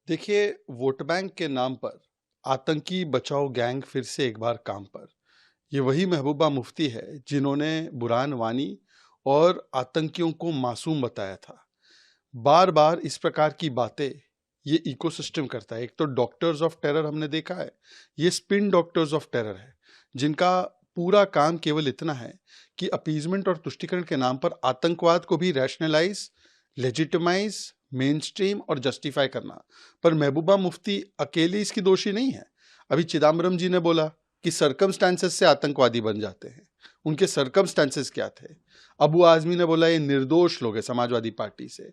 देखिए, vote bank के नाम पर आतंकी बचाओ गैंग फिर से एक बार काम पर। ये वही महबूबा मुफ्ती है जिन्होंने बुरहान वानी और आतंकियों को मासूम बताया था। बार बार इस प्रकार की बातें ये इकोसिस्टम करता है। एक तो डॉक्टर्स ऑफ टेरर हमने देखा है, ये स्पिन डॉक्टर्स ऑफ टेरर है जिनका पूरा काम केवल इतना है कि अपीजमेंट और तुष्टिकरण के नाम पर आतंकवाद को भी रैशनलाइज, लेजिटिमाइज, मेन स्ट्रीम और जस्टिफाई करना। पर महबूबा मुफ्ती अकेले इसकी दोषी नहीं है। अभी चिदम्बरम जी ने बोला कि सर्कमस्टांसेस से आतंकवादी बन जाते हैं। उनके सर्कमस्टांसेस क्या थे? अबू आजमी ने बोला ये निर्दोष लोग हैं समाजवादी पार्टी से।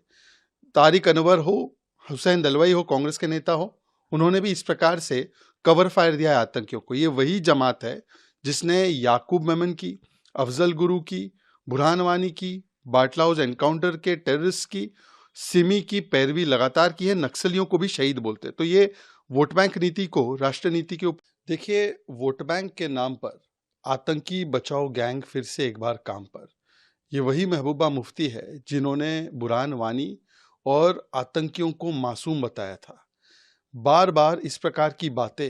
तारिक अनवर हो, हुसैन दलवाई हो, कांग्रेस के नेता हो, उन्होंने भी इस प्रकार से कवर फायर दिया है आतंकियों को। ये वही जमात है जिसने याकूब मेमन की, अफजल गुरु की, बुरहान वानी की, बाटला हाउस एनकाउंटर के टेररिस्ट की, सिमी की पैरवी लगातार की है। नक्सलियों को भी शहीद बोलते। तो ये वोट बैंक नीति को राष्ट्र नीति के ऊपर देखिए, वोट बैंक के नाम पर आतंकी बचाओ गैंग फिर से एक बार काम पर। ये वही महबूबा मुफ्ती है जिन्होंने बुरहान वानी और आतंकियों को मासूम बताया था। बार बार इस प्रकार की बातें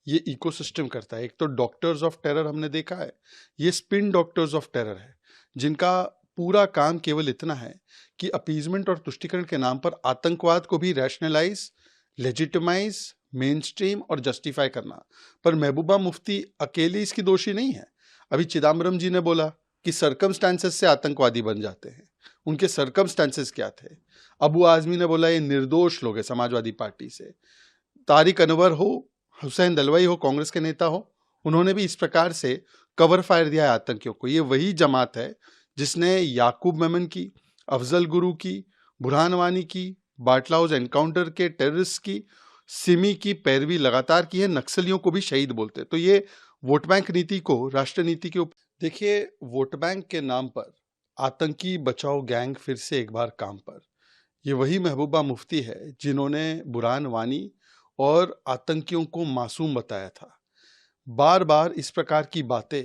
ये इकोसिस्टम करता है। एक तो डॉक्टर्स ऑफ टेरर हमने देखा है, ये स्पिन डॉक्टर्स ऑफ टेरर है जिनका पूरा काम केवल इतना है कि अपीजमेंट और तुष्टिकरण के नाम पर आतंकवाद को भी रैशनलाइज, लेजिटिमाइज, मेन स्ट्रीम और जस्टिफाई करना। पर महबूबा मुफ्ती अकेले इसकी दोषी नहीं है। अभी चिदम्बरम जी ने बोला कि सर्कमस्टांसेस से आतंकवादी बन जाते हैं। उनके सर्कमस्टांसेस क्या थे? अबू आजमी ने बोला ये निर्दोष लोग हैं समाजवादी पार्टी से। तारिक अनवर हो, हुसैन दलवाई हो, कांग्रेस के नेता हो, उन्होंने भी इस प्रकार से कवर फायर दिया है आतंकियों को। ये वही जमात है जिसने याकूब मेमन की, अफजल गुरु की, बुरहान वानी की, बाटला हाउस एनकाउंटर के टेररिस्ट की, सिमी की पैरवी लगातार की है। नक्सलियों को भी शहीद बोलते। तो ये वोट बैंक नीति को राष्ट्र नीति के ऊपर देखिए, वोट बैंक के नाम पर आतंकी बचाओ गैंग फिर से एक बार काम पर। ये वही महबूबा मुफ्ती है जिन्होंने बुरहान वानी और आतंकियों को मासूम बताया था। बार बार इस प्रकार की बातें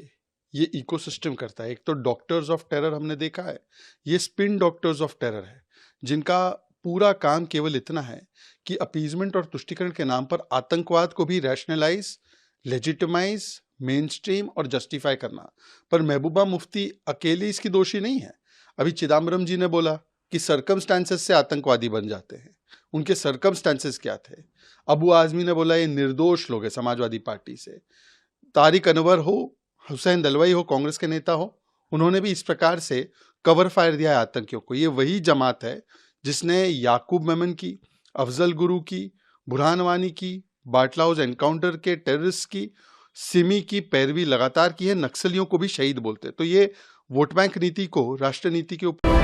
ये इकोसिस्टम करता है। एक तो डॉक्टर्स ऑफ टेरर हमने देखा है, ये स्पिन डॉक्टर्स ऑफ टेरर है जिनका पूरा काम केवल इतना है कि अपीजमेंट और तुष्टिकरण के नाम पर आतंकवाद को भी रैशनलाइज, लेजिटिमाइज, मेन स्ट्रीम और जस्टिफाई करना। पर महबूबा मुफ्ती अकेले इसकी दोषी नहीं है। अभी चिदम्बरम जी ने बोला कि सर्कमस्टांसेस से आतंकवादी बन जाते हैं। उनके सर्कमस्टांसेस क्या थे? अबू आजमी ने बोला ये निर्दोष लोग हैं समाजवादी पार्टी से। तारिक अनवर हो, हुसैन दलवाई हो, कांग्रेस के नेता हो, उन्होंने भी इस प्रकार से कवर फायर दिया है आतंकियों को। ये वही जमात है जिसने याकूब मेमन की, अफजल गुरु की, बुरहान वानी की, बाटला हाउस एनकाउंटर के टेररिस्ट की, सिमी की पैरवी लगातार की है। नक्सलियों को भी शहीद बोलते। तो ये वोट बैंक नीति को राष्ट्र नीति के ऊपर